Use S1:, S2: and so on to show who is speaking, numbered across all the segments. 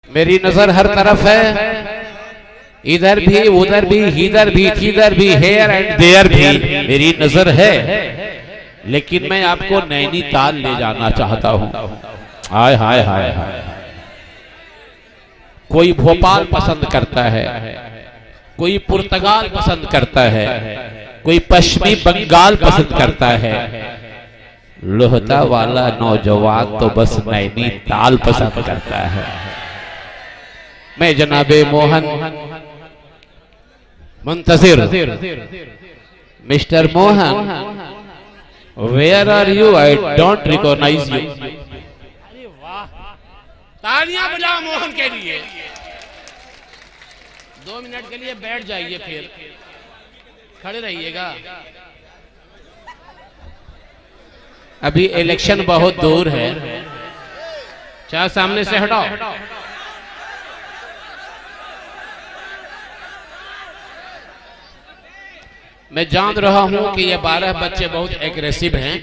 S1: मेरी नजर हर तरफ है, इधर भी उधर भी इधर भी किधर भी, हेयर एंड देयर भी मेरी नजर है। लेकिन मैं आपको नैनीताल ले जाना चाहता हूं। हाय हाय हाय हाय। कोई भोपाल पसंद करता है, कोई पुर्तगाल पसंद करता है, कोई पश्चिमी बंगाल पसंद करता है। लोहता वाला नौजवान तो बस नैनीताल पसंद करता है। मैं जनाबे Mohan Muntazir, mister Mohan, where are you? I don't recognise you.
S2: अरे वाह, तालियां बजाओ मोहन के लिए। 2 मिनट के लिए बैठ जाइए, फिर खड़े रहिएगा।
S1: अभी इलेक्शन बहुत दूर है, चाहे सामने से हटाओ। मैं जान रहा हूं कि ये 12 बच्चे बहुत एग्रेसिव हैं।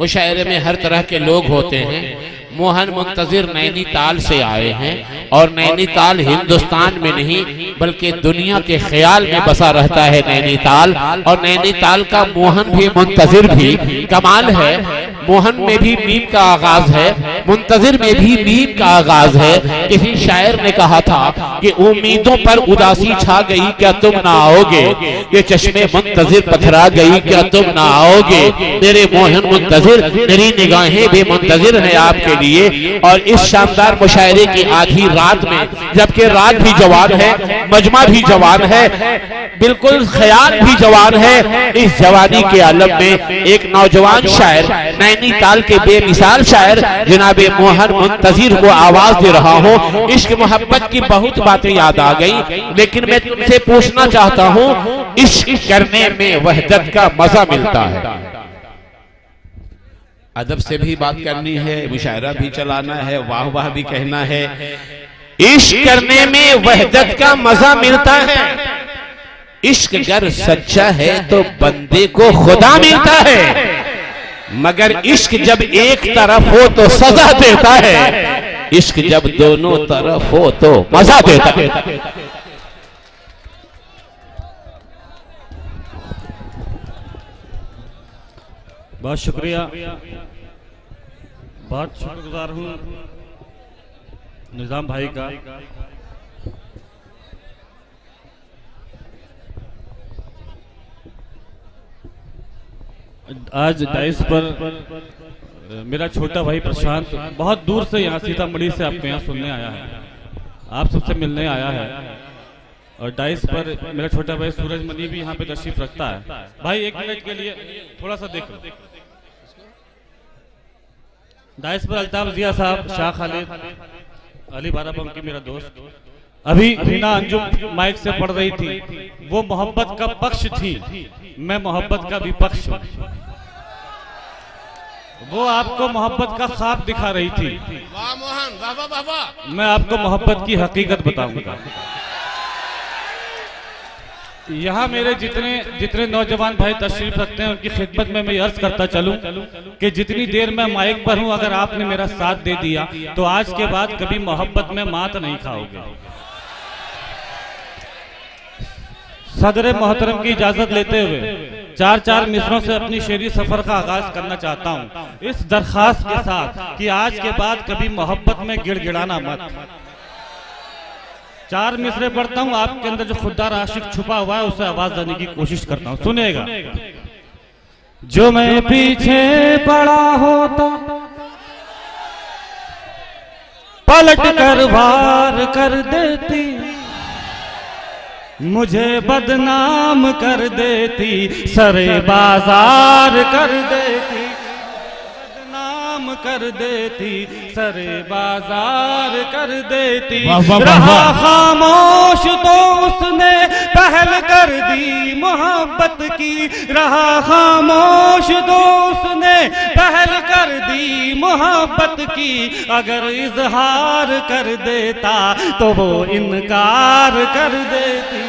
S1: मुशायरे में हर तरह के लोग होते हैं। मोहन मुंतजिर नैनीताल से आए हैं और नैनीताल हिंदुस्तान में नहीं बल्कि दुनिया के ख्याल में बसा रहता है नैनीताल। और नैनीताल का मोहन भी मुंतजिर भी कमाल है। मोहन में भी मीम का आगाज है, मुंतजिर में भी मीम का आगाज है। किसी शायर ने कहा था कि उम्मीदों पर उदासी छा गई, क्या तुम ना आओगे? ये चश्मे मुंतजिर पथरा गई, क्या तुम ना आओगे? मेरे मोहन मुंतजिर, मेरी निगाहें भी मुंतजिर हैं आपके लिए। और इस शानदार मुशायरे की आधी रात में, जबकि रात भी जवान है, मजमा भी जवान है, बिल्कुल ख्याल भी जवान है, इस जवानी के आलम में एक नौजवान शायर, नैनीताल के बेमिसाल शायर जनाबे मोहन मुंतजिर को आवाज दे रहा हूँ। इश्क मोहब्बत की बहुत बातें याद आ गई, लेकिन मैं तुमसे पूछना चाहता हूँ, इश्क करने में वहदत का मजा मिलता है? अदब से भी बात करनी है, मुशायरा भी चलाना है, वाह वाह भी कहना है। इश्क करने में वहदत का मजा मिलता है। इश्क अगर सच्चा है तो बंदे को खुदा मिलता है, मगर इश्क जब एक तरफ हो तो सजा देता है। इश्क जब दोनों तरफ हो तो मजा देता है।
S3: बहुत शुक्रिया, बहुत शुक्रगुजार हूँ निजाम भाई का। आज डाइस पर मेरा छोटा भाई प्रशांत बहुत दूर से यहाँ सीतामढ़ी से आपके यहाँ सुनने आया है, आप सबसे मिलने आया है। और डाइस पर मेरा छोटा भाई सूरज मनी भी यहाँ पे तशरीफ रखता है। भाई 1 मिनट के लिए थोड़ा सा देखो। डाइस पर अल्ताफ जिया साहब, शाह खालिद, अली बाराबंकी मेरा दोस्त। अभी रीना अंजुम माइक से पढ़ रही थी, वो मोहब्बत का पक्ष थी, मैं मोहब्बत का विपक्ष हूं। वो आपको मोहब्बत का ख्वाब दिखा रही थी,
S2: वाह मोहन, वाह वाह वाह।
S3: मैं आपको मोहब्बत की हकीकत बताऊंगा। यहाँ मेरे जितने नौजवान भाई तशरीफ रखते हैं उनकी खिदमत में मैं अर्ज करता चलूं कि जितनी देर मैं माइक पर हूं, अगर आपने मेरा साथ दे दिया तो आज के बाद कभी मोहब्बत में मात नहीं खाओगे। सदर मोहतरम की इजाजत लेते हुए 4 मिसरों से अपनी शेरी सफर का आगाज करना चाहता हूं, इस दरखास्त के साथ कि आज के बाद कभी मोहब्बत में गिड़गिड़ाना मत। 4 मिसरे पढ़ता हूं, आपके अंदर जो खुददार आशिक छुपा हुआ है उसे आवाज देने की कोशिश करता हूं, सुनेगा। जो मैं पीछे पड़ा होता पलट कर वार कर देती, मुझे बदनाम कर देती, सरे बाजार कर देती, बदनाम कर देती, सरे बाजार कर देती। रहा खामोश तो उसने पहल कर दी मोहब्बत की, रहा खामोश तो उसने पहल कर दी मोहब्बत की। अगर इजहार कर देता तो वो इनकार कर देती।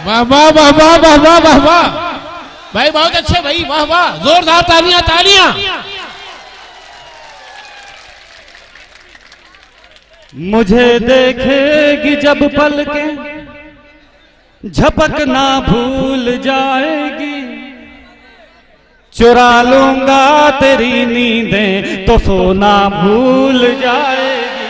S2: वाह वाह वाह वाह वाह वाह वाह वाह भाई, बहुत अच्छे भाई, वाह वाह, जोरदार तालियां तालियां।
S3: मुझे देखेगी जब पलकें झपकना भूल जाएगी, चुरा लूंगा तेरी नींदें तो सोना भूल जाएगी,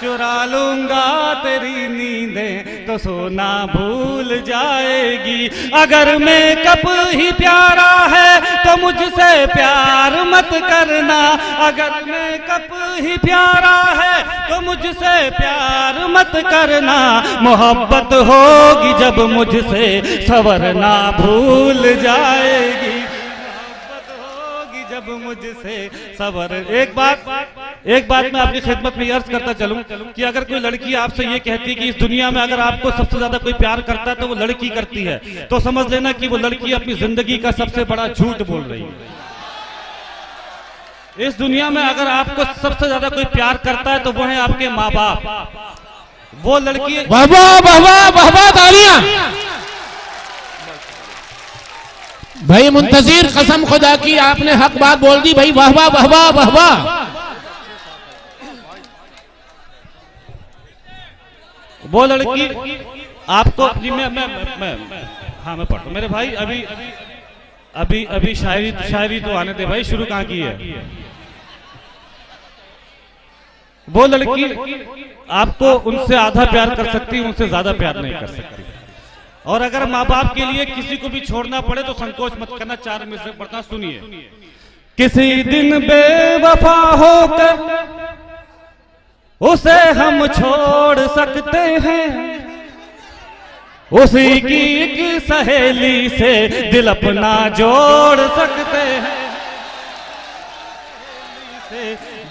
S3: चुरा लूंगा तेरी नींदें तो सोना भूल जाएगी। अगर मेकअप ही प्यारा है तो मुझसे प्यार मत करना, अगर मेकअप ही प्यारा है तो मुझसे प्यार मत करना। मोहब्बत होगी जब मुझसे सवरना भूल जाएगी, जब मुझसे सबर। एक बात मैं अपनी खिदमत में अर्ज करता चलूं कि अगर कोई लड़की आपसे ये कहती है कि इस दुनिया में अगर आपको सबसे ज्यादा कोई प्यार करता है तो वो लड़की करती है, तो समझ लेना कि वो लड़की अपनी जिंदगी का सबसे बड़ा झूठ बोल रही है। इस दुनिया में अगर आपको सबसे ज्यादा कोई प्यार करता है तो वो है आपके माँ बाप। वो लड़की
S2: वाह वाह वाह वाह वाह वाह, तालियां भाई। मुंतजिर, कसम खुदा की आपने हक बात बोल दी भाई, वाह वाह वाह वाह वाह वाह।
S3: वो लड़की आपको हाँ मैं पढ़ता हूँ मेरे भाई। अभी शायरी तो आने दे भाई, शुरू कहाँ की है। वो लड़की आपको उनसे आधा प्यार कर सकती है, उनसे ज्यादा प्यार नहीं कर सकती। और अगर माँ बाप के लिए किसी को भी छोड़ना पड़े तो संकोच मत करना। 4 में से पढ़ना, सुनिए। किसी दिन बेवफा होकर उसे हम छोड़ सकते हैं, उसी की एक सहेली से दिल अपना जोड़ सकते हैं,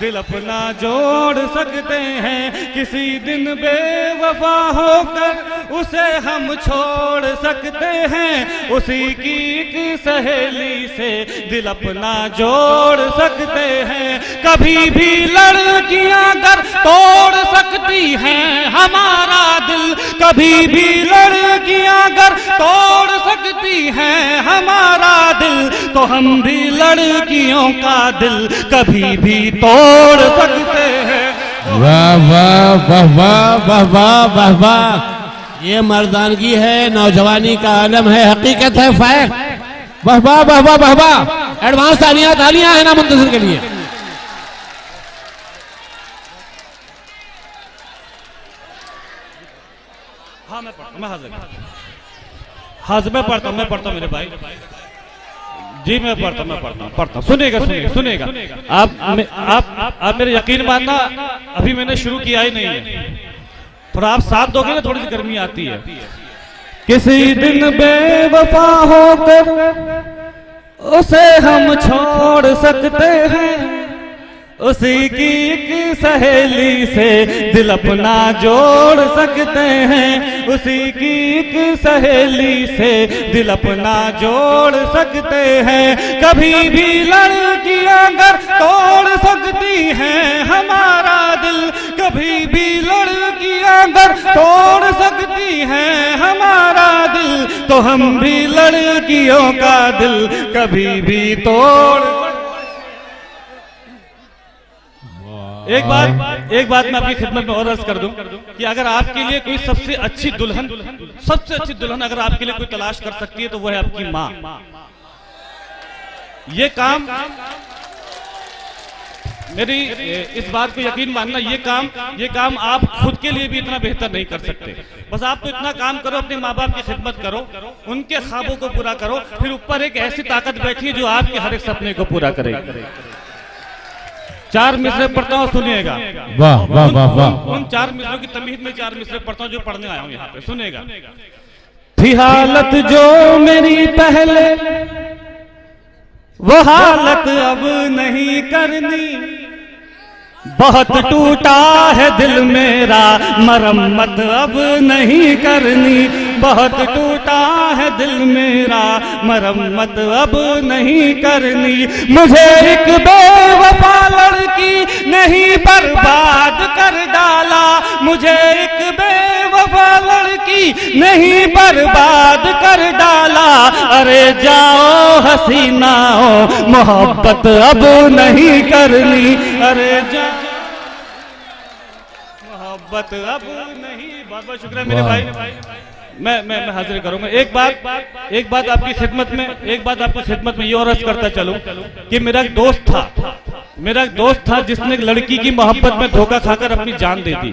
S3: दिल अपना जोड़ सकते हैं। किसी दिन बेवफा होकर उसे हम छोड़ सकते हैं, उसी की एक सहेली से दिल अपना जोड़ सकते हैं। कभी भी लड़कियां अगर तोड़ सकती हैं हमारा दिल, कभी भी लड़कियां अगर तोड़ सकती हैं हमारा दिल, तो हम भी लड़कियों का दिल कभी भी तोड़ सकते हैं।
S2: वाह वाह वाह वाह वाह वाह वाह वाह। ये मर्दानगी है, नौजवानी का आलम है, हकीकत है, फैक्ट। वाह वाह वाह वाह वाह वाह। एडवांस तालियां है ना मुंतजिर के लिए।
S3: हाँ मैं पढ़ता हूँ मेरे भाई जी, मैं पढ़ता हूँ। सुनेगा। आप मेरे यकीन मानना, अभी मैंने शुरू किया ही नहीं है, थोड़ा आप साथ दोगे ना, थोड़ी सी गर्मी आती है। किसी दिन बेवफा होकर उसे हम छोड़ सकते हैं, उसी की एक सहेली से दिल अपना जोड़ सकते हैं, उसी की एक सहेली से दिल अपना जोड़ सकते हैं। कभी भी लड़कियां अगर तोड़ सकती हैं हमारा दिल, कभी भी लड़कियां अगर तोड़ सकती हैं हमारा दिल, तो हम भी लड़कियों का दिल कभी भी तोड़। एक बात मैं आपकी खिदमत में और अर्ज कर दूं कि अगर आपके लिए कोई सबसे अच्छी दुल्हन अगर आपके लिए कोई तलाश कर सकती है तो वो है आपकी माँ। ये काम मेरी इस बात को यकीन मानना, ये काम आप खुद के लिए भी इतना बेहतर नहीं कर सकते। बस आप तो इतना काम करो, अपने माँ बाप की खिदमत करो, उनके ख्वाबों को पूरा करो, फिर ऊपर एक ऐसी ताकत बैठी है जो आपके हर एक सपने को पूरा करेगी। 4 मिसरे पढ़ता हूँ, सुनिएगा।
S2: वाह वाह वाह वाह।
S3: उन 4 मिसरों की तमीज में 4 मिसरे पढ़ता हूँ जो पढ़ने आया हूँ यहाँ पे, सुनेगा। थी हालत जो मेरी पहले, वो हालत अब नहीं करनी, बहुत टूटा है दिल मेरा, मरम्मत अब नहीं करनी, बहुत टूटा है दिल मेरा, मरम्मत अब नहीं करनी। मुझे एक बेवफा लड़की नहीं बर्बाद कर डाला, मुझे एक बेवफा लड़की नहीं बर्बाद कर डाला। अरे जाओ हसीनाओ, मोहब्बत अब नहीं करनी, अरे जाओ मोहब्बत अब नहीं। बहुत बहुत शुक्रिया मेरे भाई। मैं हाजिर करूंगा। एक बात आपकी खिदमत में ये और अर्ज करता चलूं कि मेरा एक दोस्त था जिसने एक लड़की की मोहब्बत में धोखा खाकर अपनी जान दे दी।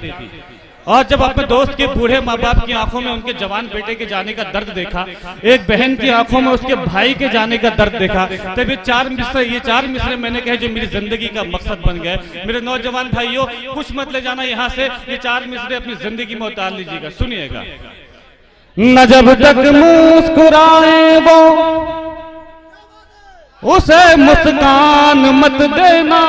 S3: और जब अपने दोस्त के बूढ़े माँ बाप की आंखों में उनके जवान बेटे के जाने का दर्द देखा, एक बहन की आंखों में उसके भाई के जाने का दर्द देखा, तब ये चार मिसरे मैंने कहे जो मेरी जिंदगी का मकसद बन गए। मेरे नौजवान भाइयों, कुछ मत ले जाना यहाँ से, ये 4 मिसरे अपनी जिंदगी में उतार लीजिएगा, सुनिएगा। न जब तक मुस्कुराए वो उसे मुस्कान मत देना,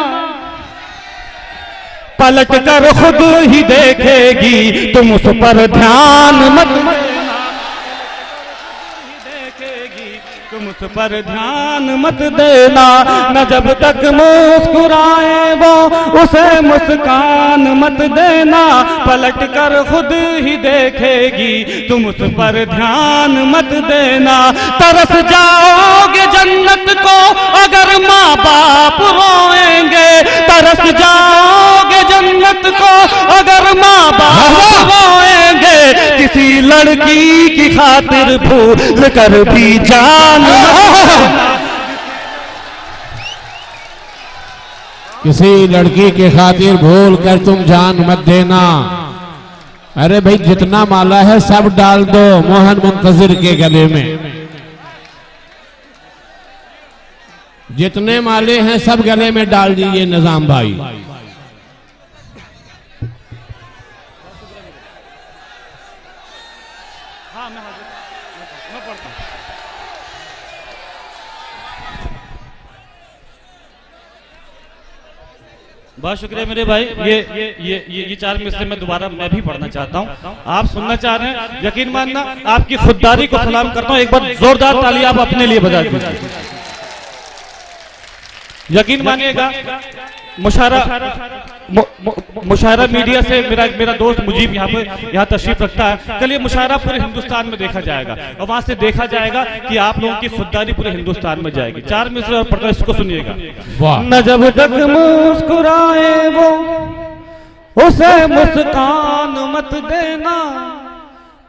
S3: पलट कर खुद ही देखेगी तुम उस पर ध्यान मत देना, तुम उस पर ध्यान मत देना। न जब तक मुस्कुराए वो उसे मुस्कान मत देना, पलट कर खुद ही देखेगी तुम उस पर ध्यान मत देना। तरस जाओगे जन्नत को अगर माँ बाप रोएंगे, तरस जाओगे जन्नत को अगर माँ बाप रोएंगे, किसी लड़की की खातिर भूल कर भी जान,
S2: किसी लड़की के खातिर भूल कर तुम जान मत देना। अरे भाई जितना माला है सब डाल दो मोहन मुंतजिर के गले में, जितने माले हैं सब गले में डाल दीजिए निजाम भाई।
S3: बहुत शुक्रिया मेरे भाई। ये 4 मिसरे में दोबारा मैं भी पढ़ना चाहता हूँ, आप सुनना चाह रहे हैं, यकीन मानना आपकी खुददारी को सलाम करता हूँ। एक बार जोरदार ताली आप अपने लिए बजा दीजिए। यकीन मानिएगा मुशायरा मीडिया से मेरा दोस्त मुजीब यहाँ तशरीफ रखता है। कल ये मुशायरा पूरे हिंदुस्तान में देखा जाएगा और वहां से देखा जाएगा कि आप लोगों की खुददारी पूरे हिंदुस्तान में जाएगी। 4 मिसरे और पढ़कर इसको सुनिएगा। न जब तक मुस्कुराए वो उसे मुस्कान मत देना,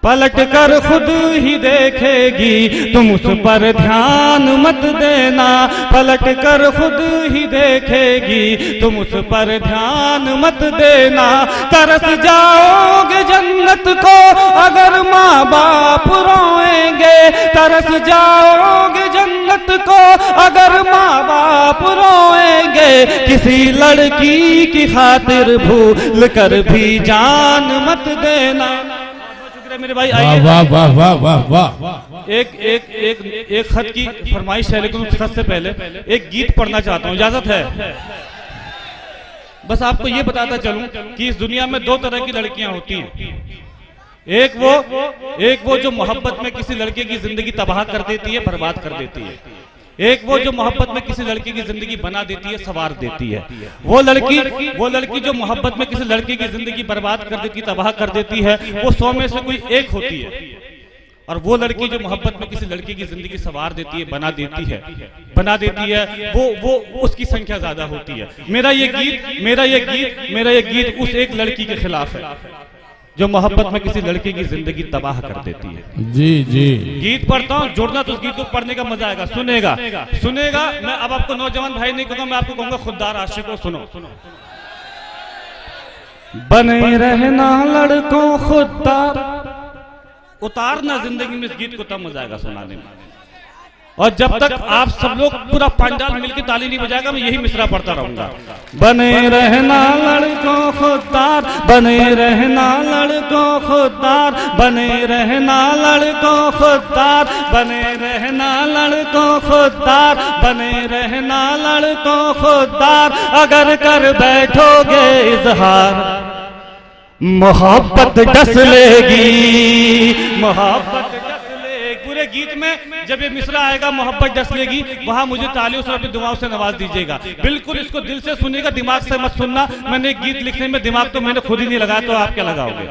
S3: पलट कर खुद ही देखेगी तुम उस पर ध्यान मत देना, पलट कर खुद ही देखेगी तुम उस पर ध्यान मत देना। तरस जाओगे जन्नत को अगर माँ बाप रोएंगे, तरस जाओगे जन्नत को अगर माँ बाप रोएंगे, किसी लड़की की खातिर भूल कर भी जान मत देना। मेरे भाई आइए,
S2: वाह वाह वाह वाह वाह।
S3: एक खत की फरमाइश है, लेकिन उस खत से पहले एक गीत पढ़ना चाहता हूँ, इजाजत है? बस आपको ये बताता चलूं कि इस दुनिया में 2 तरह की लड़कियां होती हैं। एक वो जो मोहब्बत में किसी लड़के की जिंदगी तबाह कर देती है, बर्बाद कर देती है। एक वो जो मोहब्बत में किसी लड़की की जिंदगी बना देती है, संवार देती है। वो लड़की जो मोहब्बत में किसी लड़की की जिंदगी बर्बाद कर देती, तबाह कर देती है, वो 100 में से कोई एक होती है। और वो लड़की जो मोहब्बत में किसी लड़की की जिंदगी संवार देती है, बना देती है, वो उसकी संख्या ज्यादा होती है। मेरा ये गीत उस एक लड़की के खिलाफ है जो मोहब्बत में किसी लड़की की जिंदगी तबाह कर देती है।
S2: जी जी, गीत
S3: पढ़ता हूँ, जुड़ना तो उस गीत को पढ़ने का मजा आएगा। सुनेगा। मैं अब आपको नौजवान भाई नहीं कहूंगा, मैं आपको कहूंगा खुददार आशिकों, सुनो। बने रहना लड़कों खुददार, उतारना जिंदगी में इस गीत को, तब मजा आएगा सुनाने में। और जब तक आप सब लोग पूरा पंडाल मिलकर ताली नहीं बजाएगा, मैं यही मिसरा पढ़ता रहूंगा। बने रहना लड़कों खुददार, बने रहना लड़कों खुददार, बने रहना लड़कों खुददार, बने रहना लड़कों खुददार, बने रहना लड़कों खुददार। अगर कर बैठोगे इजहार मोहब्बत डस लेगी, मोहब्बत पूरे गीत में जब ये मिसरा आएगा मोहब्बत डस लेगी, वहां मुझे तालियों से अपनी दुआओं से नवाज दीजिएगा। बिल्कुल इसको दिल से सुनिएगा, दिमाग से मत सुनना। मैंने गीत लिखने में दिमाग तो मैंने खुद ही नहीं लगाया, तो आप क्या लगाओगे?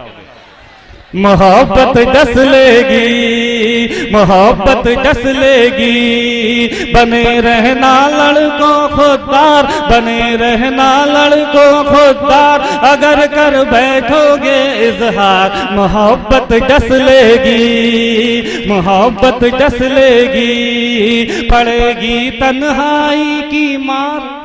S3: मोहब्बत डस लेगी, मोहब्बत डस लेगी, बने रहना लड़कों खुददार, बने रहना लड़कों खुददार, अगर कर बैठोगे इजहार, मोहब्बत डस लेगी, मोहब्बत डस लेगी, पड़ेगी तन्हाई की मार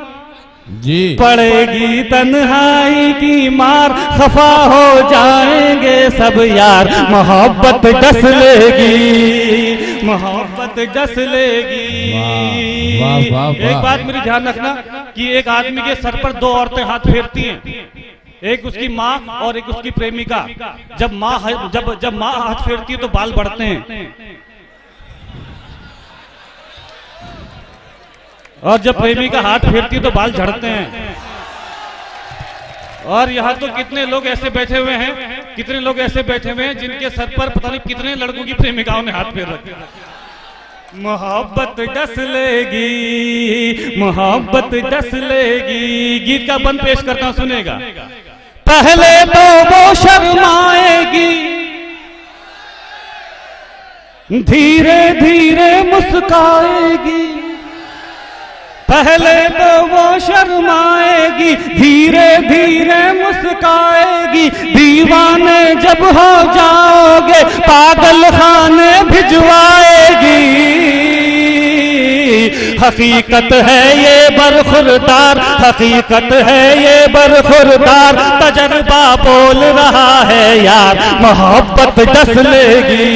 S2: जी,
S3: पड़ेगी तन्हाई की मार, खफा हो जाएंगे सब यार, मोहब्बत डस लेगी, मोहब्बत डस लेगी।
S2: वाह वाह वाह।
S3: एक बात मेरी ध्यान रखना कि एक आदमी के सर पर दो औरतें हाथ फेरती हैं, एक उसकी माँ और एक उसकी प्रेमिका। जब माँ हाथ फेरती है तो बाल बढ़ते हैं, और जब प्रेमिका हाथ फेरती है तो बाल झड़ते हैं। और यहाँ तो कितने लोग ऐसे बैठे हुए हैं, कितने लोग ऐसे बैठे हुए हैं जिनके सर पर पता नहीं कितने लड़कों की प्रेमिकाओं ने हाथ फेर रखे। मोहब्बत डस लेगी, मोहब्बत डस लेगी। गीत का बंद पेश करता हूं, सुनेगा। पहले तो वो शर्माएगी, धीरे धीरे मुस्काएगी, पहले तो वो शर्माएगी, धीरे धीरे मुस्काएगी, दीवाने जब हो जाओगे पागल खाने भिजवाएगी। हकीकत है ये बरखुरदार, हकीकत है ये बरखुरदार, तजर्बा बोल रहा है यार, मोहब्बत डस लेगी,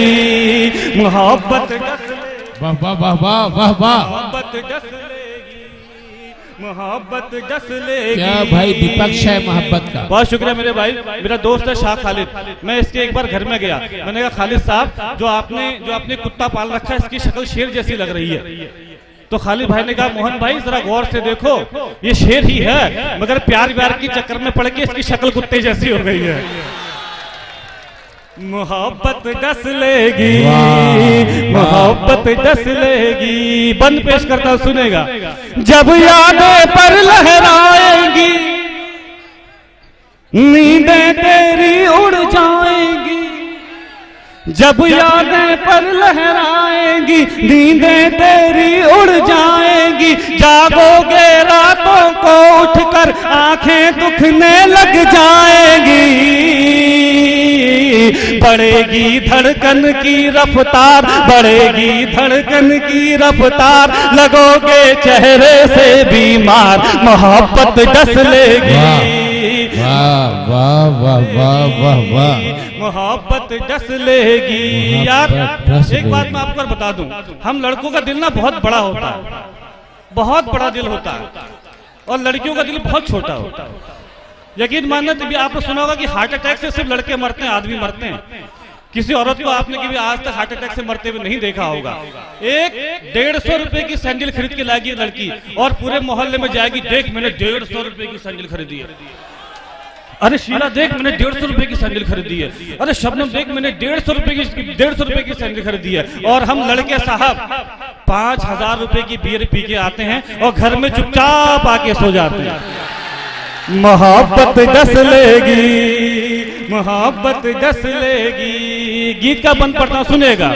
S3: मोहब्बत डस लेगी,
S2: वाह वाह वाह वाह वाह वाह,
S3: मोहब्बत डस लेगी, मोहब्बत डस लेगी।
S2: क्या भाई विपक्ष है मोहब्बत का।
S3: बहुत शुक्रिया मेरे भाई। मेरा दोस्त है शाह खालिद, मैं इसके एक बार घर में गया, मैंने कहा खालिद साहब जो आपने कुत्ता पाल रखा है इसकी शक्ल शेर जैसी लग रही है। तो खालिद भाई ने कहा मोहन भाई जरा गौर से देखो, ये शेर ही है मगर प्यार व्यार के चक्कर में पड़ के इसकी शक्ल कुत्ते जैसी हो गई है। मोहब्बत डस लेगी, मोहब्बत डस लेगी। बंद पेश करता हूं, सुनेगा। जब यादें पर लहराएंगी, नींदें तेरी उड़ जाएंगी, जब यादें पर लहराएंगी, नींदें तेरी उड़ जाएंगी, जागोगे रातों को उठकर आंखें दुखने लग जाएंगी। बढ़ेगी धड़कन की रफ्तार, बढ़ेगी धड़कन की रफ्तार, लगोगे चेहरे से बीमार, मोहब्बत डस लेगी।
S2: वाह वाह वाह वाह वाह वाह,
S3: मोहब्बत डस लेगी। यार एक बात मैं आपको बता दूं, हम लड़कों का दिल ना बहुत बड़ा होता है, बहुत बड़ा दिल होता है, और लड़कियों का दिल बहुत छोटा होता है। यकीन मानना, तभी आपने सुना होगा कि हार्ट अटैक से सिर्फ लड़के मरते हैं, आदमी मरते हैं। किसी औरत को आपने कभी आज तक हार्ट अटैक से मरते हुए नहीं देखा होगा। एक 150 रुपए की सैंडल खरीद के लाएगी लड़की, और पूरे मोहल्ले में जाएगी, देख मैंने 150 रुपए की सैंडल खरीदी है। अरे शीला देख मैंने 150 रुपए की सैंडल खरीदी है। अरे शबनम देख मैंने 150 रुपए की सैंडल खरीदी है। और हम लड़के साहब 5000 रुपए की बियर पी के आते हैं और घर में चुपचाप आके सो जाते हैं। मोहब्बत डस लेगी, मोहब्बत डस लेगी। गीत का बंद पड़ता, सुनेगा।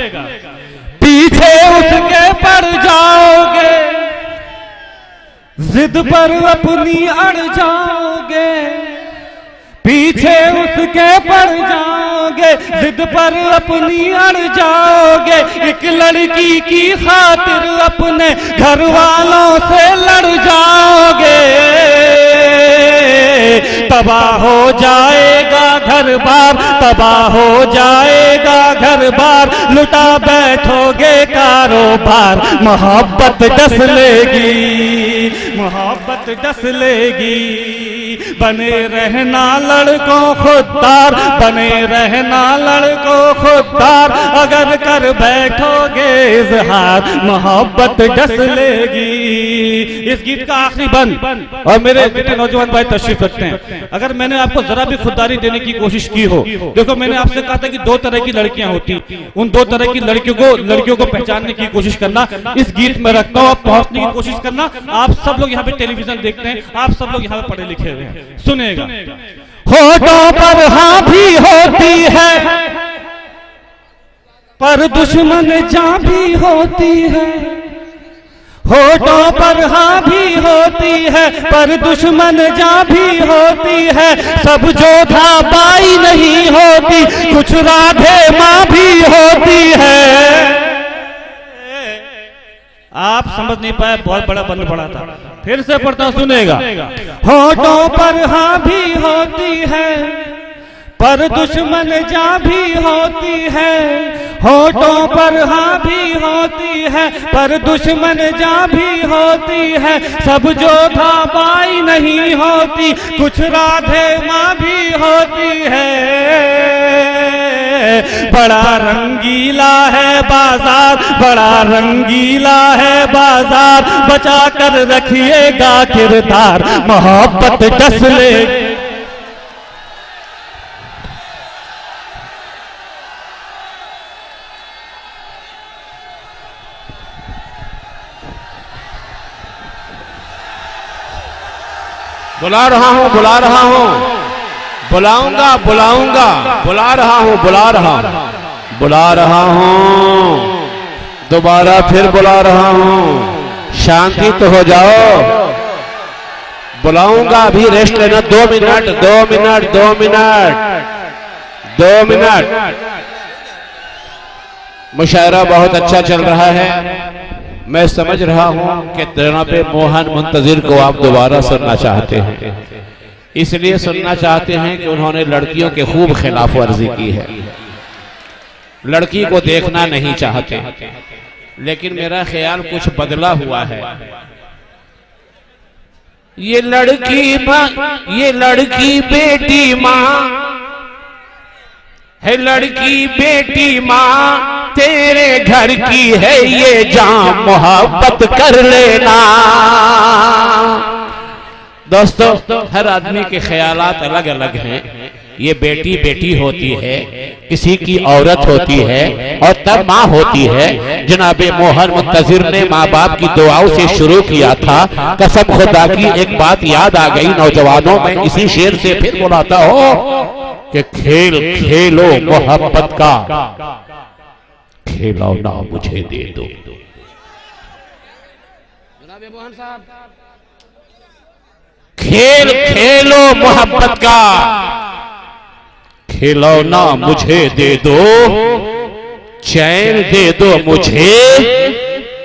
S3: पीछे उसके पड़ जाओगे, जिद पर अपनी अड़ जाओगे, पीछे उसके पड़ जाओगे, जिद पर अपनी अड़ जाओगे, एक लड़की की खातिर अपने घर वालों से लड़ जाओगे। तबाह हो जाएगा घर बार, तबाह हो जाएगा घर बार, लुटा बैठोगे कारोबार, मोहब्बत डस लेगी, मोहब्बत डस लेगी। बने रहना लड़कों खुददार, बने रहना लड़कों खुददार, अगर कर बैठोगे इजहार, मोहब्बत डस लेगी। इस गीत का आखिरी बंद, और मेरे बेटे नौजवान भाई तशरीफ रखते हैं। अगर मैंने आपको जरा भी खुददारी देने की कोशिश की हो, देखो मैंने आपसे कहा था कि 2 तरह की लड़कियां होती, उन 2 तरह की लड़कियों को पहचानने की कोशिश करना इस गीत में रखता हूं, आप पहुंचने की कोशिश करना। आप सब लोग यहाँ पे टेलीविजन देखते हैं, आप सब लोग यहाँ पे पढ़े लिखे हुए हैं, सुनेगा। होठों पर हाँ भी होती है, पर दुश्मन जहाँ भी होती है, होठों पर हाँ भी होती है, पर दुश्मन जहाँ भी होती है, सब जोधा बाई नहीं होती, कुछ राधे माँ भी होती है। आप समझ नहीं पाए, बहुत बड़ा बंद पड़ा था, फिर से पढ़ता सुनेगा। होठों पर हाँ भी होती है, पर दुश्मन जहाँ भी होती है, होठों पर हाँ भी होती है, पर दुश्मन जहाँ भी होती है, सब जोधा बाई नहीं होती, कुछ राधे माँ भी होती है। बड़ा रंगीला है बाजार, बड़ा रंगीला है बाजार, बचा कर रखिएगा किरदार, मोहब्बत डस ले।
S1: बुला रहा हूं, बुला रहा हूं, बुलाऊंगा बुलाऊंगा, बुला रहा हूं, बुला रहा हूं, बुला रहा हूं, दोबारा फिर बुला रहा हूं। शांति तो हो जाओ, बुलाऊंगा, अभी रेस्ट लेना, 2 मिनट 2 मिनट 2 मिनट 2 मिनट। मुशायरा बहुत अच्छा चल रहा है, मैं समझ रहा हूं कि जनाब मोहन मुंतजिर को आप दोबारा सुनना चाहते हैं, इसलिए सुनना चाहते हैं कि उन्होंने लड़कियों के खूब खिलाफ वर्जी की है, लड़की को देखना नहीं चाहते, लेकिन मेरा ख्याल कुछ बदला हुआ है। ये लड़की माँ, ये लड़की बेटी माँ है, लड़की बेटी माँ तेरे घर की है, ये जान मोहब्बत कर लेना। दोस्तों, हर आदमी के ख्यालात अलग अलग हैं। ये बेटी बेटी होती है, किसी की औरत होती है और तब माँ होती है। जनाबे मोहन मुंतजिर ने माँ बाप की दुआओं से शुरू किया था। कसम खुदा की एक बात याद आ गई नौजवानों में, इसी शेर से फिर बुलाता हो कि खेल खेलो मोहब्बत का, खिलौना मुझे दे दो। जनाबे मोहन साहब, खेल खेलो मोहब्बत का, खिलौना मुझे दे दो, चैन दे दो मुझे,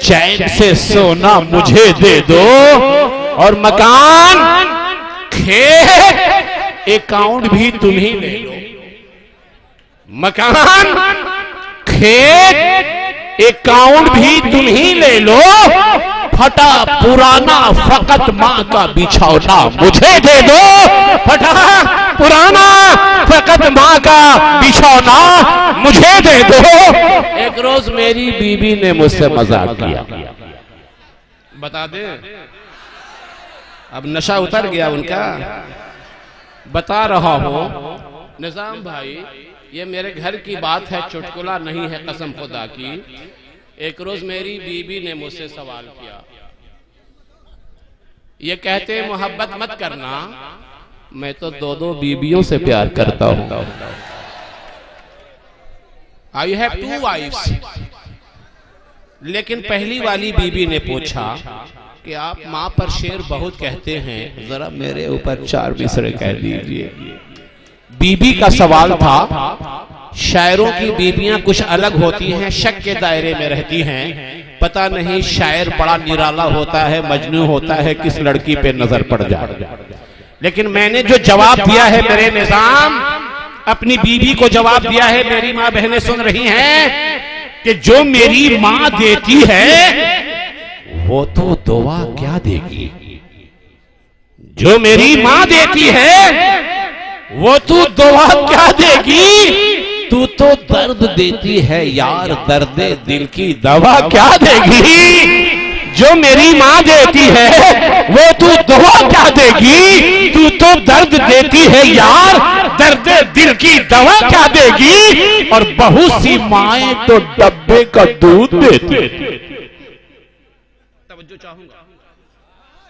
S1: चैन से सोना मुझे दे दो, और मकान खेत अकाउंट भी तुम ही ले लो। मकान खेत अकाउंट भी तुम ही ले लो, फटा पुराना फकत माँ का बिछौना मुझे दे दो, फटा पुराना फकत माँ का बिछौना मुझे दे दो। एक रोज मेरी बीवी ने मुझसे मजाक किया, बता दे, अब नशा उतर गया उनका, बता रहा हूं निजाम भाई, ये मेरे घर की बात है, चुटकुला नहीं है, कसम खुदा की। एक रोज मेरी बीवी ने मुझसे सवाल किया, ये कहते मोहब्बत मत करना, मैं तो 2-2 बीवियों से प्यार करता हूं। I have 2 wifes. लेकिन पहली वाली बीवी ने पूछा कि आप माँ पर शेर बहुत कहते हैं, जरा मेरे ऊपर 4 मिसरे कह दीजिए। बीबी का सवाल था। शायरों की बीबियां कुछ अलग होती हैं, शक के दायरे में रहती हैं। पता नहीं शायर बड़ा निराला होता है, मजनू होता है, किस लड़की पे नजर पड़ जाए। लेकिन मैंने जो जवाब दिया है मेरे निजाम, अपनी बीवी को जवाब दिया है, मेरी माँ बहनें सुन रही हैं, कि जो मेरी माँ देती है वो तो दुआ क्या देगी, जो मेरी माँ देती है वो तू दुआ क्या देगी, तू तो दर्द देती है यार, दर्द दिल की दवा क्या देगी। जो मेरी माँ देती है वो तू दुआ क्या देगी, तू तो दर्द देती है यार, दर्द दिल की दवा क्या देगी। और बहुत सी माएं तो डब्बे का दूध देती, तवज्जो चाहूंगा,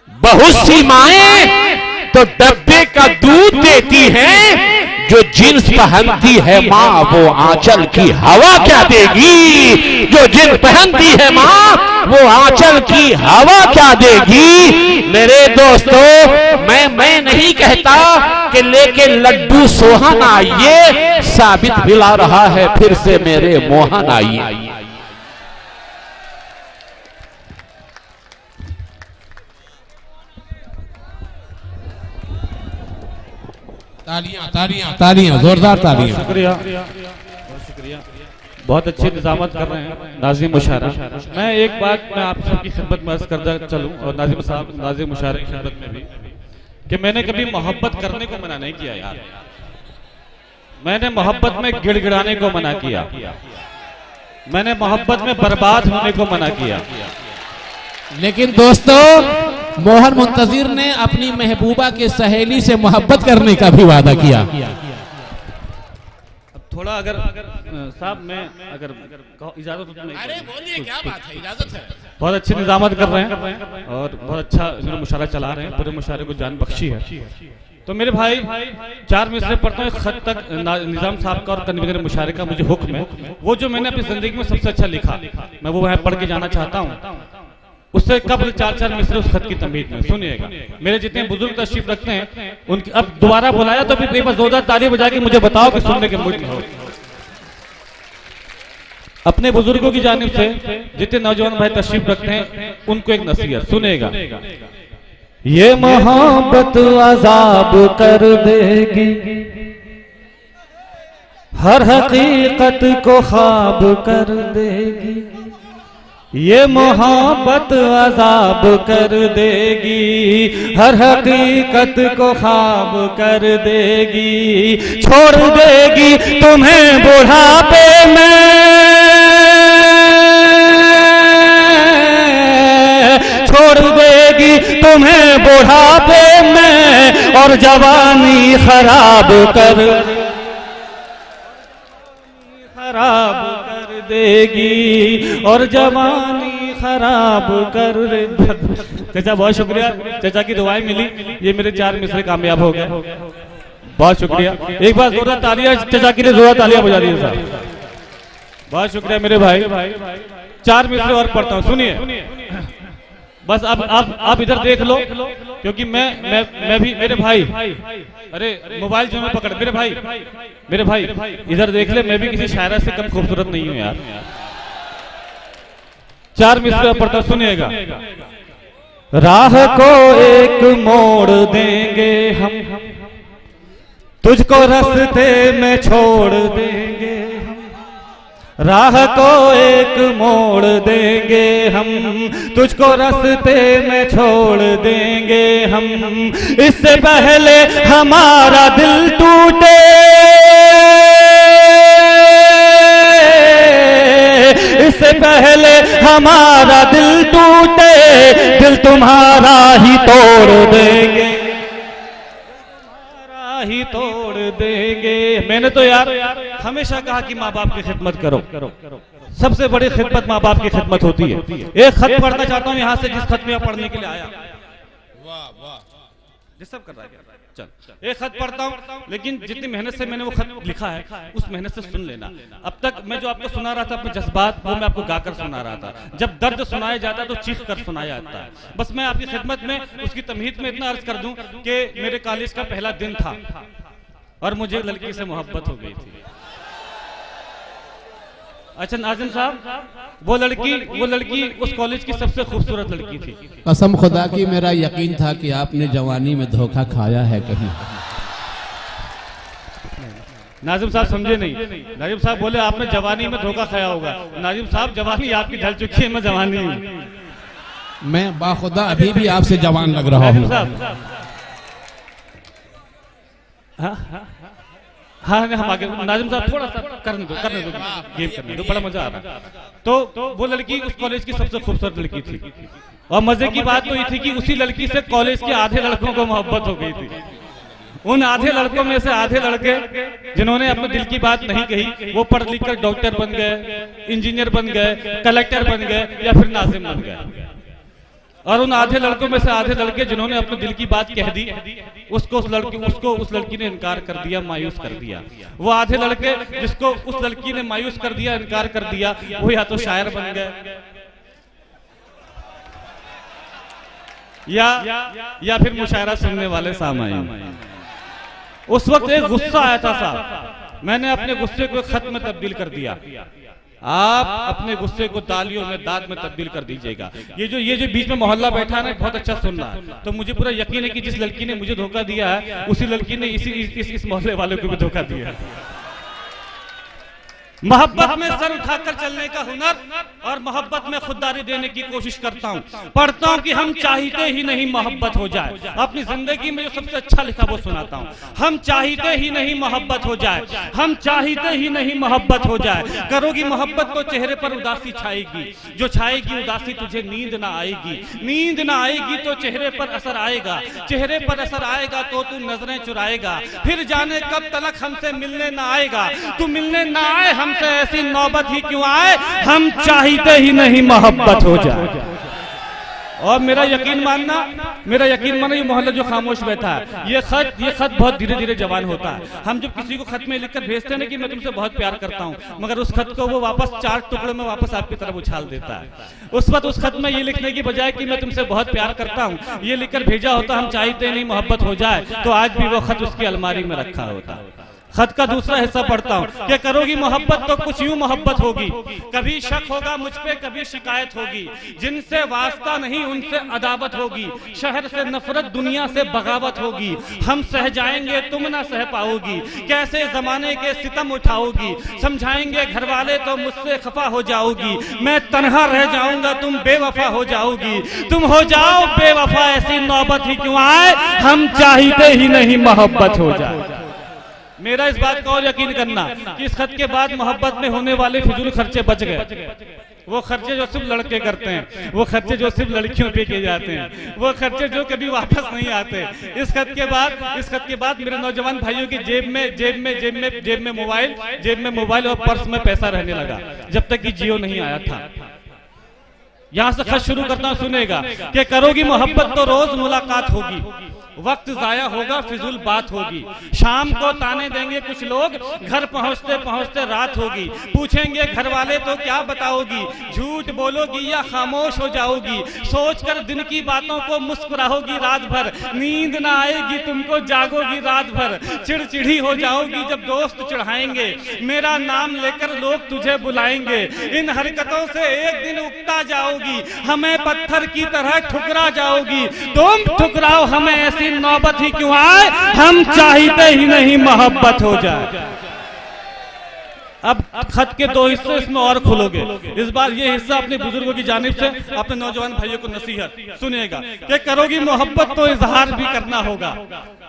S1: बहुत सी माएं तो डब्बे का दूध देती हैं, जो जींस पहनती है माँ वो आंचल की हवा क्या देगी, जो जींस पहनती है माँ वो आंचल की हवा क्या देगी। मेरे दोस्तों मैं नहीं कहता कि लेके लड्डू सोहन आइए, साबित मिला रहा है फिर से मेरे मोहन आइए।
S2: तालियां तालियां तालियां, जोरदार तालियां।
S3: शुक्रिया, बहुत शुक्रिया। बहुत अच्छे इंतजाम कर रहे हैं नाज़िम मुशायरा। मैं एक बात मैं आप सबकी खिदमत में अर्ज करता चलूं और नाज़िम साहब नाज़िम मुशायरा की खिदमत में भी, कि मैंने कभी मोहब्बत करने को मना नहीं किया यार, मैंने मोहब्बत में गिड़गिड़ाने को मना किया, मैंने मोहब्बत में बर्बाद होने को मना किया।
S2: लेकिन दोस्तों मोहन मुंतजिर ने अपनी महबूबा के सहेली से मोहब्बत करने का भी वादा किया।
S3: अब थोड़ा अगर साहब मैं अगर इजाजत हो तो
S2: अरे बोलिए, क्या बात है, इजाजत है।
S3: बहुत अच्छे निजामत कर रहे हैं और बहुत अच्छा इन्होंने मुशायरा चला रहे हैं, पूरे मुशायरे को जान बख्शी है। तो मेरे भाई 4 मिसरे पढ़ता हूँ, खत तक निजाम साहब का और कन्वीनर मुशायरे का मुझे हुक्म है, वो जो मैंने अपनी जिंदगी में सबसे अच्छा लिखा मैं वो वहाँ पढ़ के जाना चाहता हूँ। उससे कबल 4 मिसरे उस खत की तमीद में सुनिएगा। मेरे जितने बुजुर्ग तशरीफ रखते हैं उनकी अब दोबारा बुलाया तो फिर एक बार जोरदार ताली बजा के मुझे बताओ कि सुनने के मूड में हो। अपने बुजुर्गों की जानिब से जितने नौजवान भाई तशरीफ रखते हैं उनको एक नसीहत सुनेगा।
S4: ये मोहब्बत अजाब कर देगी, हर हकीकत को ख्वाब कर देगी। ये मोहब्बत अजाब कर देगी, हर हकीकत को ख्वाब कर देगी। छोड़ देगी तुम्हें बुढ़ापे में, छोड़ देगी तुम्हें बुढ़ापे में, और जवानी खराब कर देगी, और जवानी खराब कर।
S3: चाचा बहुत शुक्रिया, चाचा की दुआएं मिली, ये मेरे 4 मिसरे कामयाब हो गए। बहुत शुक्रिया, एक बार जोरदार तालियां चाचा के लिए, जोरदार तालियां बजा दीजिए साहब। बहुत शुक्रिया मेरे भाई। 4 मिसरे और पढ़ता हूँ, सुनिए बस। अब आप इधर देख लो, क्योंकि मैं भी मेरे भाई, अरे मोबाइल जो मैं पकड़, मेरे भाई इधर देख ले, मैं भी किसी शायरा से कम खूबसूरत नहीं हूं यार। 4 मिसरे पढ़ता सुनिएगा।
S4: राह को एक मोड़ देंगे हम, तुझको रास्ते में छोड़ देंगे हम। राह को एक मोड़ देंगे हम, तुझको रास्ते में छोड़ देंगे हम। इससे पहले हमारा दिल टूटे, इससे पहले हमारा दिल टूटे, दिल तुम्हारा ही तोड़ देंगे, ही तोड़ देंगे। मैंने तो यार हमेशा कहा कि माँ बाप की खिदमत करो, सबसे बड़ी खिदमत माँ बाप की खिदमत होती है। एक खत पढ़ना चाहता हूँ यहाँ से, जिस खत में पढ़ने के लिए आया। वाह वाह, डिस्टर्ब कर रहा है चल। एक खत पढ़ता हूँ, लेकिन जितनी मेहनत से मैंने वो खत लिखा है उस मेहनत से सुन लेना। अब तक मैं जो आपको सुना रहा था अपने जज्बात, वो मैं आपको गाकर सुना रहा था। जब दर्द सुनाया जाता है तो चीख कर सुनाया जाता है। बस मैं आपकी खिदमत में उसकी तमहीद में इतना अर्ज कर दूं कि मेरे कॉलेज का पहला दिन था और मुझे लड़की से मोहब्बत हो गई थी। अच्छा नाज़िम साहब, वो लड़की उस कॉलेज की सबसे खूबसूरत लड़की थी।
S2: कसम खुदा की मेरा यकीन था कि आपने जवानी में धोखा खाया है कहीं।
S3: नाज़िम साहब समझे नहीं। नाज़िम साहब बोले आपने जवानी में धोखा खाया होगा। नाज़िम साहब जवानी आपकी ढल चुकी है, मैं जवानी हूं।
S2: मैं बाखुदा अभी भी आपसे जवान लग रहा हूँ।
S3: हाँ हम आगे। नाज़िम साहब थोड़ा सा करने दो गेम करने दो, बड़ा मजा आ रहा है। तो वो लड़की उस कॉलेज की सबसे खूबसूरत लड़की थी, और मजे की बात तो ये थी कि उसी लड़की से कॉलेज के आधे लड़कों को मोहब्बत हो गई थी। उन आधे लड़कों में से आधे लड़के जिन्होंने अपने दिल की बात नहीं कही, वो पढ़ लिख कर डॉक्टर बन गए, इंजीनियर बन गए, कलेक्टर बन गए, या फिर नाज़िम बन गए।
S4: और उन आधे लड़कों में से आधे लड़के जिन्होंने अपने दिल की बात कह दी, उसको उस लड़की ने इनकार कर दिया, मायूस कर दिया। वो आधे लड़के जिसको उस लड़की ने मायूस कर दिया, इनकार कर दिया, वो या तो शायर बन गए या फिर मुशायरा सुनने वाले सामाईन। उस वक्त एक गुस्सा आया था साहब, मैंने अपने गुस्से को खत में तब्दील कर दिया। आप अपने गुस्से को तालियों में, दाद में तब्दील कर दीजिएगा। ये जो बीच में मोहल्ला बैठा है ना, बहुत अच्छा सुन रहा है, तो मुझे पूरा यकीन है कि जिस लड़की ने मुझे धोखा दिया है, उसी लड़की ने इस मोहल्ले वाले को भी धोखा दिया है। मोहब्बत में सर उठाकर चलने का हुनर और मोहब्बत में खुददारी देने की कोशिश करता हूँ। पढ़ता हूँ कि हम चाहते ही नहीं मोहब्बत हो जाए। अपनी जिंदगी में जो सबसे अच्छा लिखा वो सुनाता हूँ। हम चाहते ही नहीं मोहब्बत हो जाए, हम चाहते ही नहीं मोहब्बत हो जाए। करोगी मोहब्बत तो चेहरे पर उदासी छाएगी, जो छाएगी उदासी तुझे नींद ना आएगी, नींद ना आएगी तो चेहरे पर असर आएगा, चेहरे पर असर आएगा तो तू नजरें चुराएगा, फिर जाने कब तलक हमसे मिलने ना आएगा। तू मिलने ना आए हमसे ऐसी नौबत ही क्यों आए, हम चाहते ही नहीं मोहब्बत हो जाए। और मेरा यकीन मानना ये मोहल्ला जो खामोश बैठा है, ये खत बहुत धीरे धीरे जवान होता है। हम जब किसी को खत में लिखकर भेजते हैं ना कि मैं तुमसे बहुत प्यार करता हूँ, मगर उस खत को वो वापस 4 टुकड़ों में वापस आपकी तरफ उछाल देता है। उस वक्त उस खत में ये लिखने की बजाय कि मैं तुमसे बहुत प्यार करता हूँ, ये लिखकर भेजा होता हम चाहते नहीं मोहब्बत हो जाए, तो आज भी वो खत उसकी अलमारी में रखा होता। खत का दूसरा हिस्सा पढ़ता हूँ कि करोगी मोहब्बत तो कुछ यूं मोहब्बत होगी, कभी शक होगा मुझ पे, कभी शिकायत होगी, जिनसे वास्ता नहीं उनसे अदावत होगी, शहर से नफरत दुनिया से बगावत होगी, हम सह जाएंगे तुम ना सह पाओगी, कैसे जमाने के सितम उठाओगी, समझाएंगे घर वाले तो मुझसे खफा हो जाओगी, मैं तन्हा रह जाऊंगा तुम बेवफा हो जाओगी, तुम हो जाओ बेवफा ऐसी नौबत ही क्यों आए, हम चाहते ही नहीं मोहब्बत हो जाए। मेरा इस बात का और यकीन करना कि इस खत के बाद मोहब्बत में होने वाले फिजूल खर्चे बच गए। वो खर्चे जो सिर्फ लड़के करते हैं, वो खर्चे जो सिर्फ लड़कियों पे किए जाते हैं, वो खर्चे जो कभी वापस नहीं आते। इस खत के बाद मेरे नौजवान भाइयों की जेब में मोबाइल और पर्स में पैसा रहने लगा, जब तक कि जियो नहीं आया था। यहां से खत शुरू करता हूं, सुनेगा कि करोगी मोहब्बत तो रोज मुलाकात होगी, वक्त जाया होगा फिजूल बात होगी, शाम को ताने देंगे कुछ लोग, घर पहुंचते पहुंचते रात होगी, पूछेंगे घर वाले तो क्या बताओगी, झूठ बोलोगी या खामोश हो जाओगी, सोचकर दिन की बातों को मुस्कुराओगी रात भर, नींद ना आएगी तुमको जागोगी रात भर, चिड़चिड़ी हो जाओगी जब दोस्त चढ़ाएंगे, मेरा नाम लेकर लोग तुझे बुलाएंगे, इन हरकतों से एक दिन उगता जाओगी, हमें पत्थर की तरह ठुकरा जाओगी, तुम ठुकराओ हमें ऐसी नौबत ही क्यों आए, हम चाहते ही नहीं मोहब्बत हो जाए। अब खत के 2 हिस्से इसमें और खुलोगे। इस बार ये हिस्सा अपने बुजुर्गों की जानिब से अपने नौजवान भाइयों को नसीहत सुनिएगा कि करोगी मोहब्बत तो इजहार भी करना होगा,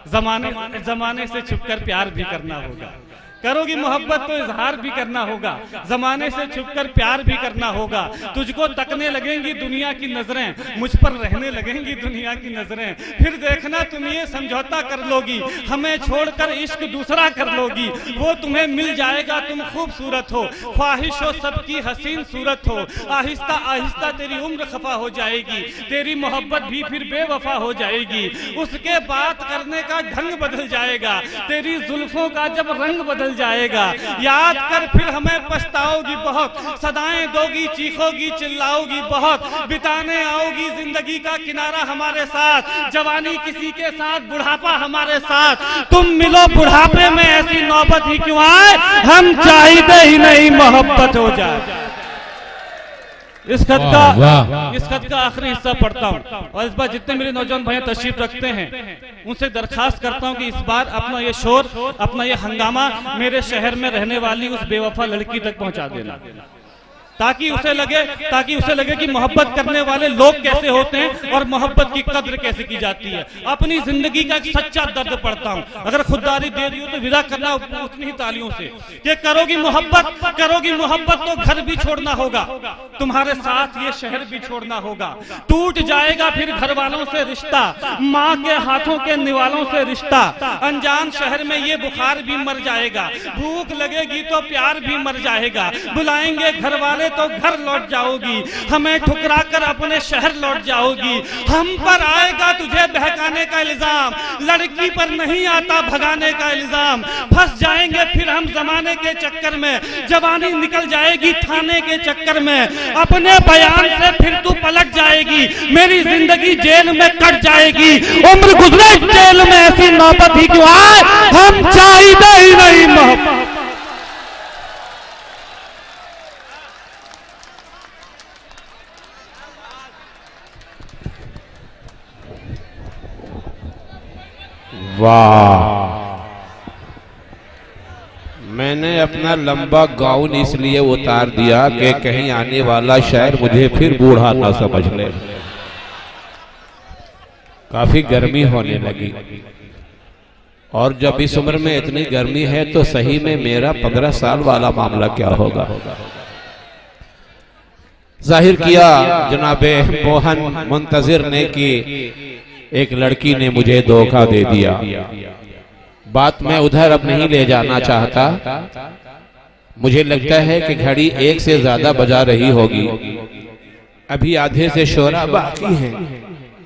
S4: जमाने से छुपकर प्यार भी करना होगा। करोगी मोहब्बत तो इजहार भी करना होगा, जमाने से छुपकर प्यार भी करना होगा, तुझको तकने लगेंगी दुनिया की नजरें, मुझ पर रहने लगेंगी दुनिया की नजरें, फिर देखना तुम ये समझौता कर लोगी, हमें छोड़कर इश्क दूसरा कर लोगी, वो तुम्हें मिल जाएगा तुम खूबसूरत हो, ख्वाहिश हो सबकी हसीन सूरत हो, आहिस्ता आहिस्ता तेरी उम्र खफा हो जाएगी, तेरी मोहब्बत भी फिर बेवफा हो जाएगी, उसके बात करने का ढंग बदल जाएगा, तेरी जुल्फों का जब रंग बदल जाएगा, याद कर फिर हमें पछताओगी बहुत, सदाएं दोगी चीखोगी चिल्लाओगी बहुत, बिताने आओगी जिंदगी का किनारा हमारे साथ, जवानी किसी के साथ बुढ़ापा हमारे साथ, तुम मिलो बुढ़ापे में ऐसी नौबत ही क्यों आए, हम चाहते ही नहीं मोहब्बत हो जाए। इस खत का आखिरी हिस्सा पढ़ता हूँ और इस बार जितने मेरे नौजवान भाई तशरीफ रखते हैं उनसे दरखास्त करता हूँ कि इस बार अपना ये शोर, अपना ये हंगामा मेरे शहर में रहने वाली उस बेवफा लड़की तक पहुँचा देना, ताकि उसे लगे कि मोहब्बत करने वाले लोग कैसे होते हैं और मोहब्बत की कद्र कैसे की जाती है। अपनी जिंदगी का एक सच्चा दर्द पढ़ता हूँ, अगर खुददारी दे दी हो तो विदा करना उतनी ही तालियों से कि करोगी मोहब्बत तो घर भी छोड़ना होगा, तुम्हारे साथ ये शहर भी छोड़ना होगा, टूट जाएगा फिर घर वालों से रिश्ता, माँ के हाथों के निवालों से रिश्ता, अनजान शहर में ये बुखार भी मर जाएगा, भूख लगेगी तो प्यार भी मर जाएगा, बुलाएंगे घर वाले तो घर लौट जाओगी, हमें ठुकरा कर अपने शहर लौट जाओगी। हम पर आएगा तुझे बहकाने का इल्जाम, लड़की पर नहीं आता भगाने का इल्जाम। फंस जाएंगे फिर हम जमाने के चक्कर में, जवानी निकल जाएगी थाने के चक्कर में। अपने बयान से फिर तू पलट जाएगी, मेरी जिंदगी जेल में कट जाएगी। उम्र गुजरे जेल में ऐसी नौबत ही क्यों आए, हम चाहते ही नहीं मोहब्बत।
S1: वाह, मैंने अपना लंबा गाउन इसलिए उतार दिया कि कहीं आने वाला शायर मुझे फिर बूढ़ा ना समझ ले। काफी गर्मी होने लगी, और जब इस उम्र में इतनी गर्मी है तो सही में मेरा 15 साल वाला मामला क्या होगा। जाहिर किया जनाबे मोहन मुंतजिर ने कि एक लड़की ने मुझे धोखा दे दिया। बात मैं उधर अब नहीं ले जाना चाहता, मुझे लगता है कि घड़ी 1 से ज्यादा बजा रही होगी, अभी आधे से शोरा बाकी है।